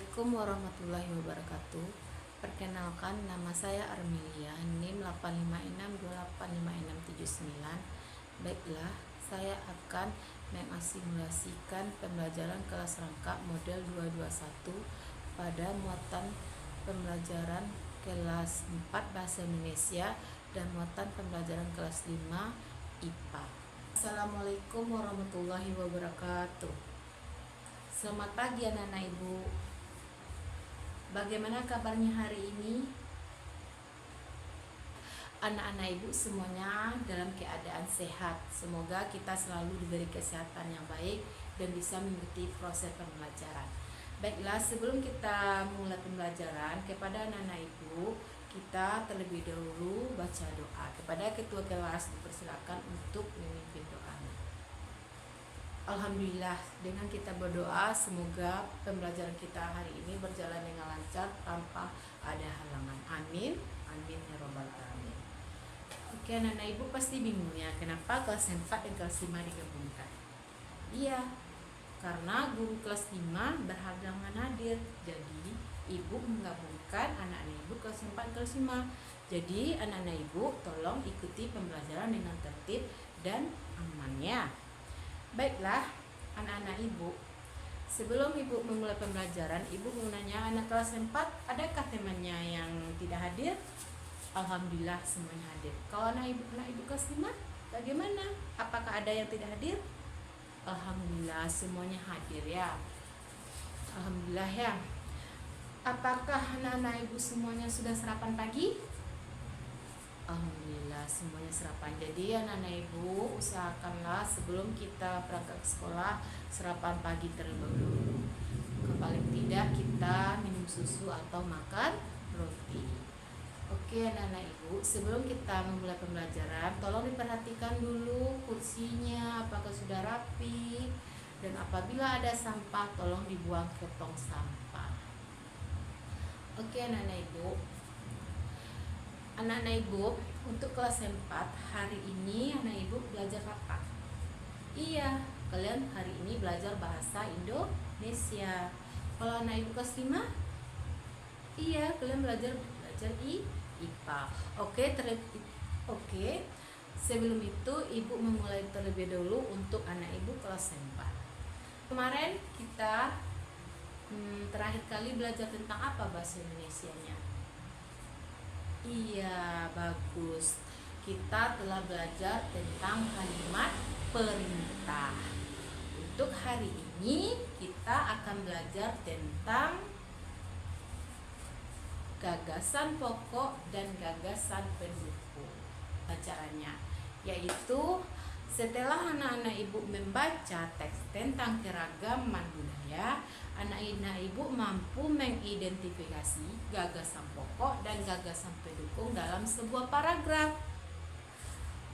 Assalamualaikum warahmatullahi wabarakatuh. Perkenalkan, nama saya Armilia, NIM 856285679. Baiklah, saya akan mengasimulasikan pembelajaran kelas rangka model 221 pada muatan pembelajaran kelas 4 Bahasa Indonesia dan muatan pembelajaran kelas 5 IPA. Assalamualaikum warahmatullahi wabarakatuh. Selamat pagi anak-anak ibu. Bagaimana kabarnya hari ini? Anak-anak ibu semuanya dalam keadaan sehat. Semoga kita selalu diberi kesehatan yang baik dan bisa mengikuti proses pembelajaran. Baiklah, sebelum kita mulai pembelajaran, kepada anak-anak ibu, kita terlebih dahulu baca doa. Kepada ketua kelas dipersilakan untuk memimpin doa. Alhamdulillah, dengan kita berdoa semoga pembelajaran kita hari ini berjalan dengan lancar tanpa ada halangan. Amin. Amin ya robbal alamin. Oke, anak-anak ibu pasti bingung ya, kenapa kelas 4 dan kelas 5 digabungkan? Iya, karena guru kelas 5 berhalangan hadir. Jadi ibu menggabungkan anak-anak ibu kelas 4 dan kelas 5. Jadi anak-anak ibu tolong ikuti pembelajaran dengan tertib dan amannya. Baiklah, anak-anak ibu, sebelum ibu memulai pembelajaran, ibu mau nanya anak kelas 4, adakah temannya yang tidak hadir? Alhamdulillah semuanya hadir. Kalau anak ibu kelas 5, bagaimana? Apakah ada yang tidak hadir? Alhamdulillah semuanya hadir ya. Alhamdulillah ya. Apakah anak-anak ibu semuanya sudah sarapan pagi? Alhamdulillah semuanya sarapan. Jadi anak-anak ibu usahakanlah sebelum kita berangkat ke sekolah sarapan pagi terlebih dahulu. Paling tidak kita minum susu atau makan roti. Oke anak-anak ibu, sebelum kita memulai pembelajaran, tolong diperhatikan dulu kursinya apakah sudah rapi, dan apabila ada sampah tolong dibuang ke tong sampah. Oke anak-anak ibu. Anak-anak ibu, untuk kelas 4 hari ini anak ibu belajar apa? Iya, kalian hari ini belajar bahasa Indonesia. Kalau anak ibu kelas 5? Iya, kalian belajar IPA. Oke. Sebelum itu ibu memulai terlebih dahulu untuk anak ibu kelas 4. Kemarin kita terakhir kali belajar tentang apa bahasa Indonesianya? Iya, bagus. Kita telah belajar tentang kalimat perintah. Untuk hari ini kita akan belajar tentang gagasan pokok dan gagasan pendukung. Caranya yaitu setelah anak-anak ibu membaca teks tentang keragaman budaya, anak-anak ibu mampu mengidentifikasi gagasan pokok dan gagasan pendukung dalam sebuah paragraf.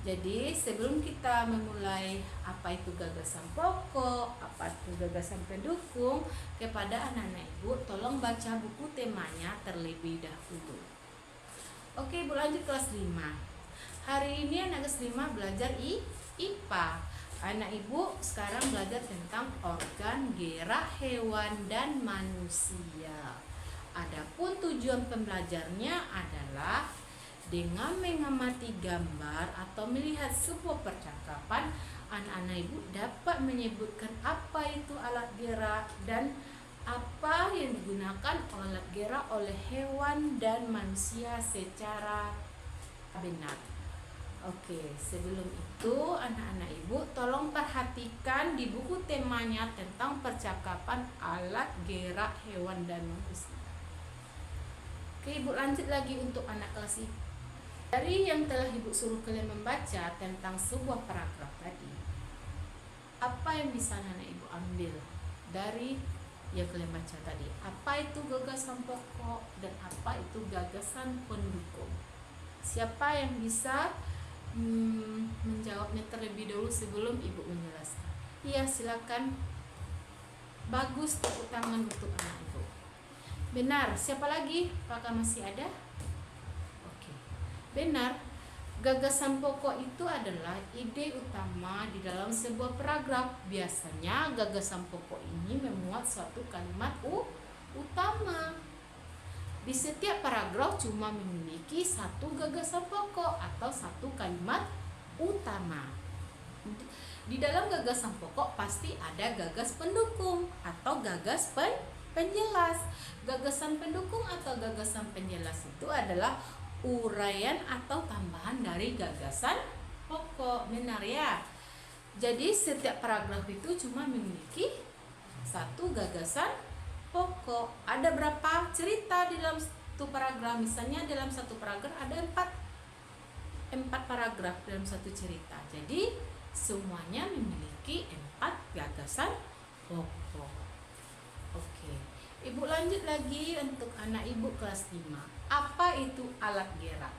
Jadi sebelum kita memulai apa itu gagasan pokok, apa itu gagasan pendukung, kepada anak-anak ibu tolong baca buku temanya terlebih dahulu. Oke, ibu lanjut kelas 5. Hari ini anak kelas 5 belajar IPA. Anak ibu sekarang belajar tentang organ gerak hewan dan manusia. Adapun tujuan pembelajarnya adalah dengan mengamati gambar atau melihat sebuah percakapan, anak-anak ibu dapat menyebutkan apa itu alat gerak dan apa yang digunakan alat gerak oleh hewan dan manusia secara benar. Oke, sebelum itu anak-anak ibu tolong perhatikan di buku temanya tentang percakapan alat gerak hewan dan manusia. Oke, ibu lanjut lagi untuk anak kelas ini. Dari yang telah ibu suruh kalian membaca tentang sebuah paragraf tadi, apa yang bisa anak ibu ambil dari yang kalian baca tadi? Apa itu gagasan pokok dan apa itu gagasan pendukung? Siapa yang bisa menjawabnya terlebih dahulu sebelum ibu menjelaskan? Iya, silakan. Bagus, tepuk tangan untuk anak ibu. Benar. Siapa lagi? Apakah masih ada? Oke. Benar. Gagasan pokok itu adalah ide utama di dalam sebuah paragraf. Biasanya gagasan pokok ini memuat suatu kalimat utama Di setiap paragraf cuma memiliki satu gagasan pokok atau satu kalimat utama. Di dalam gagasan pokok pasti ada gagas pendukung atau gagas penjelas. Gagasan pendukung atau gagasan penjelas itu adalah uraian atau tambahan dari gagasan pokok. Benar ya? Jadi setiap paragraf itu cuma memiliki satu gagasan pokok. Ada berapa cerita di dalam satu paragraf? Misalnya dalam satu paragraf ada empat paragraf dalam satu cerita. Jadi semuanya memiliki 4 gagasan pokok. Oke. Ibu lanjut lagi untuk anak ibu kelas 5. Apa itu alat gerak?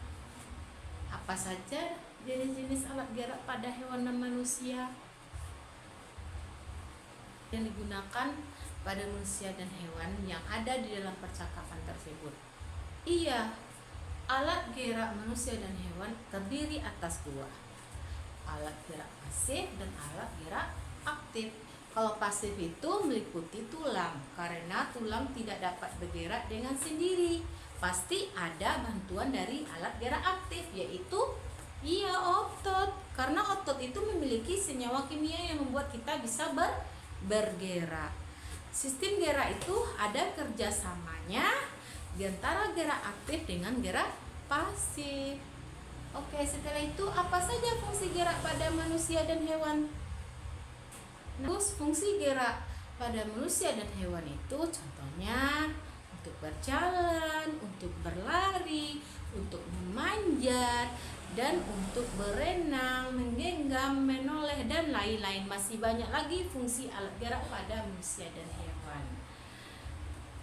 Apa saja jenis-jenis alat gerak pada hewan dan manusia yang digunakan pada manusia dan hewan yang ada di dalam percakapan tersebut? Iya, alat gerak manusia dan hewan terdiri atas 2. Alat gerak pasif dan alat gerak aktif. Kalau pasif itu meliputi tulang, karena tulang tidak dapat bergerak dengan sendiri. Pasti ada bantuan dari alat gerak aktif, yaitu otot. Karena otot itu memiliki senyawa kimia yang membuat kita bisa bergerak. Sistem gerak itu ada kerjasamanya di antara gerak aktif dengan gerak pasif. Oke, setelah itu apa saja fungsi gerak pada manusia dan hewan? Terus fungsi gerak pada manusia dan hewan itu contohnya untuk berjalan, untuk berlari, untuk memanjat, dan untuk berenang, menggenggam, menoleh, dan lain-lain. Masih banyak lagi fungsi alat gerak pada manusia dan hewan.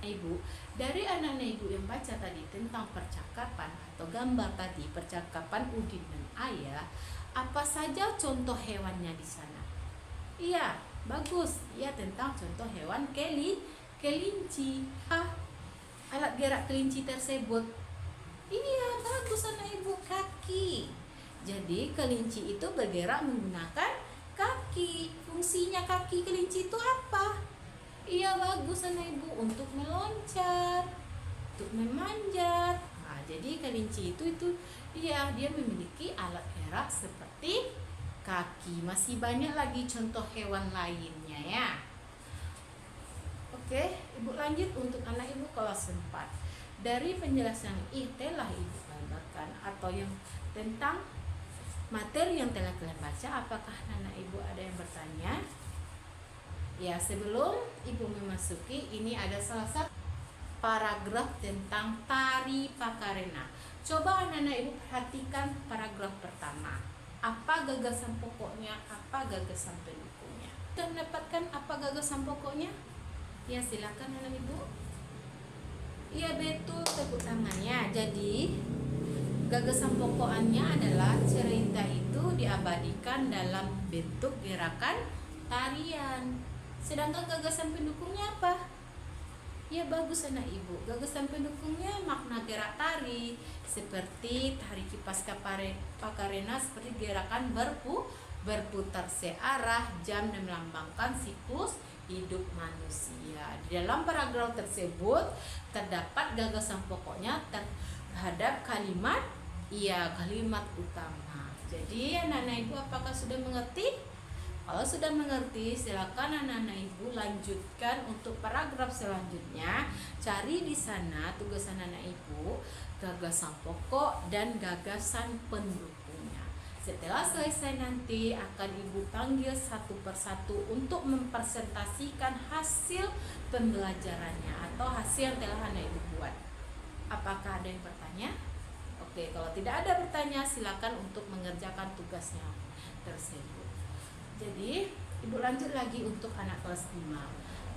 Ibu, dari anak-anak ibu yang baca tadi tentang percakapan atau gambar tadi, percakapan Udin dan Ayah, apa saja contoh hewannya di sana? Iya, bagus. Iya, tentang contoh hewan kelinci. Alat gerak kelinci tersebut, iya, bagus anak ibu, kaki. Jadi kelinci itu bergerak menggunakan kaki. Fungsinya kaki kelinci itu apa? Iya, bagus anak ibu, untuk meloncat, untuk memanjat. Nah, jadi kelinci itu dia memiliki alat gerak seperti kaki. Masih banyak lagi contoh hewan lainnya ya. Oke, ibu lanjut untuk anak ibu kelas 4. Dari penjelasan telah ibu gambarkan atau yang tentang materi yang telah kalian baca, apakah anak ibu ada yang bertanya? Ya, sebelum ibu memasuki, ini ada salah satu paragraf tentang tari Pakarena. Coba anak-anak ibu perhatikan paragraf pertama. Apa gagasan pokoknya? Apa gagasan pendukungnya? Sudah mendapatkan apa gagasan pokoknya? Ya, silakan anak ibu. Iya, betul, tepuk tangannya. Jadi gagasan pokoknya adalah cerita itu diabadikan dalam bentuk gerakan tarian. Sedangkan gagasan pendukungnya apa? Ya, bagus anak ibu. Gagasan pendukungnya makna gerak tari, seperti tari kipas Pakarena, seperti gerakan berputar searah jam dan melambangkan siklus hidup manusia. Di dalam paragraf tersebut terdapat gagasan pokoknya terhadap kalimat utama. Jadi anak-anak ibu apakah sudah mengerti? Kalau sudah mengerti, silakan anak-anak ibu lanjutkan untuk paragraf selanjutnya. Cari di sana tugas anak-anak ibu gagasan pokok dan gagasan pendukungnya. Setelah selesai nanti akan ibu panggil satu persatu untuk mempresentasikan hasil pembelajarannya atau hasil yang telah anak ibu buat. Apakah ada yang bertanya? Oke, kalau tidak ada bertanya, silakan untuk mengerjakan tugasnya tersebut. Jadi, ibu lanjut lagi untuk anak kelas 5.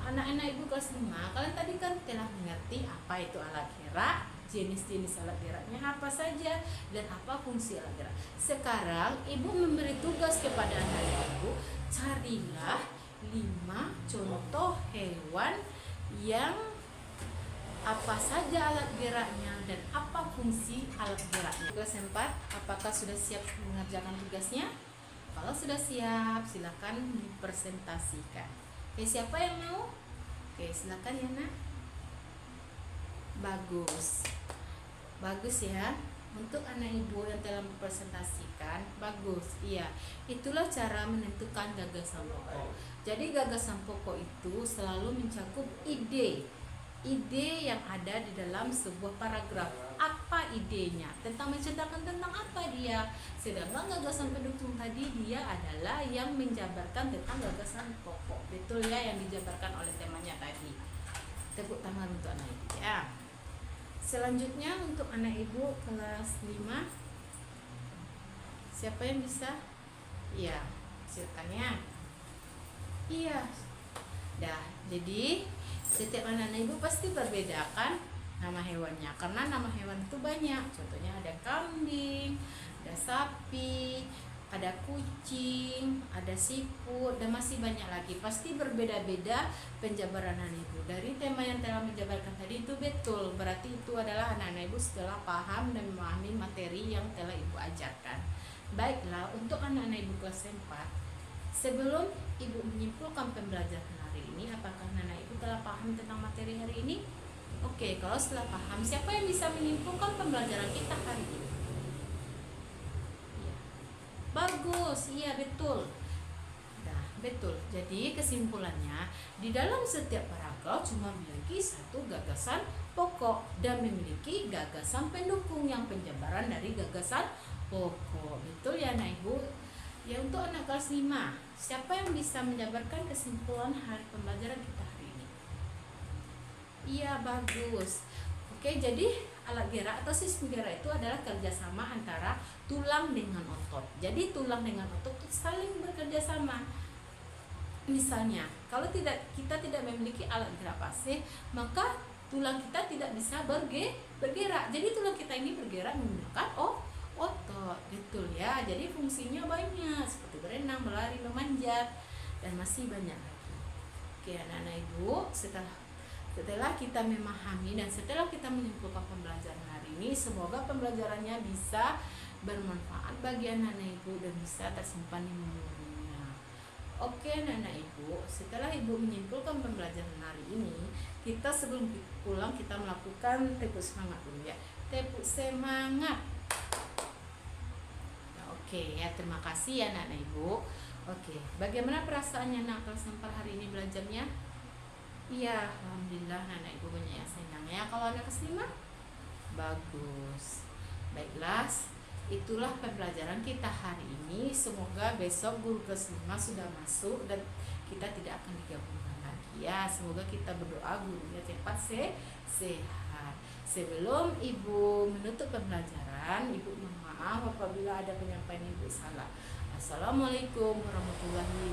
Anak-anak ibu kelas 5, kalian tadi kan telah mengerti apa itu alat gerak, jenis-jenis alat geraknya apa saja, dan apa fungsi alat gerak. Sekarang, ibu memberi tugas kepada anak ibu, carilah 5 contoh hewan yang apa saja alat geraknya dan apa fungsi alat geraknya. Tugas 4, apakah sudah siap mengerjakan tugasnya? Kalau sudah siap, silakan dipresentasikan. Oke, siapa yang mau? Oke, silakan ya nak. Bagus. Bagus ya. Untuk anak ibu yang telah mempresentasikan, bagus. Iya, itulah cara menentukan gagasan pokok. Jadi gagasan pokok itu selalu mencakup ide yang ada di dalam sebuah paragraf. Apa idenya? Tentang menceritakan tentang apa dia. Sedangkan gagasan pendukung tadi dia adalah yang menjabarkan tentang gagasan pokok. Betul ya, yang dijabarkan oleh temanya tadi. Tepuk tangan untuk anak ibu ya. Selanjutnya untuk anak ibu kelas 5, siapa yang bisa? Iya, silakan ya. Iya. Dah, jadi setiap anak ibu pasti berbeda kan nama hewannya, karena nama hewan itu banyak. Contohnya ada kambing, ada sapi, ada kucing, ada siput, dan masih banyak lagi. Pasti berbeda-beda penjabaran anak ibu. Dari tema yang telah menjabarkan tadi itu betul, berarti itu adalah anak-anak ibu setelah paham dan memahami materi yang telah ibu ajarkan. Baiklah, untuk anak-anak ibu kelas 4, sebelum ibu menyimpulkan pembelajaran hari ini, apakah anak ibu telah paham tentang materi hari ini? Oke, kalau setelah paham, siapa yang bisa menyimpulkan pembelajaran kita hari ini? Bagus, iya betul. Nah, betul. Jadi kesimpulannya, di dalam setiap paragraf cuma memiliki satu gagasan pokok dan memiliki gagasan pendukung yang penjabaran dari gagasan pokok. Betul ya anak ibu? Ya, untuk anak kelas 5, siapa yang bisa menjabarkan kesimpulan hari pembelajaran kita hari ini? Iya, bagus. Oke, jadi alat gerak atau sistem gerak itu adalah kerjasama antara tulang dengan otot. Jadi tulang dengan otot itu saling bekerja sama. Misalnya, kalau kita tidak memiliki alat gerak pasif, maka tulang kita tidak bisa bergerak. Jadi tulang kita ini bergerak menggunakan otot, betul ya. Jadi fungsinya banyak, seperti berenang, berlari, memanjat, dan masih banyak lagi. Oke, anak-anak ibu, setelah kita memahami dan setelah kita menyimpulkan pembelajaran hari ini, semoga pembelajarannya bisa bermanfaat bagi anak-anak ibu dan bisa tersimpan di memorinya. Oke anak-anak ibu, setelah ibu menyimpulkan pembelajaran hari ini, kita sebelum pulang kita melakukan tepuk semangat dulu ya. Tepuk semangat. Nah, oke ya, terima kasih ya anak-anak ibu. Oke, bagaimana perasaannya anak kelas 4 hari ini belajarnya? Iya, alhamdulillah anak ibu banyak yang senang ya. Kalau anak kelas 5, bagus. Baiklah, itulah pembelajaran kita hari ini. Semoga besok guru kelas 5 sudah masuk dan kita tidak akan digabungkan lagi ya. Semoga kita berdoa gurunya cepat sehat. Sebelum ibu menutup pembelajaran, ibu mohon maaf apabila ada penyampaian ibu salah. Assalamualaikum warahmatullahi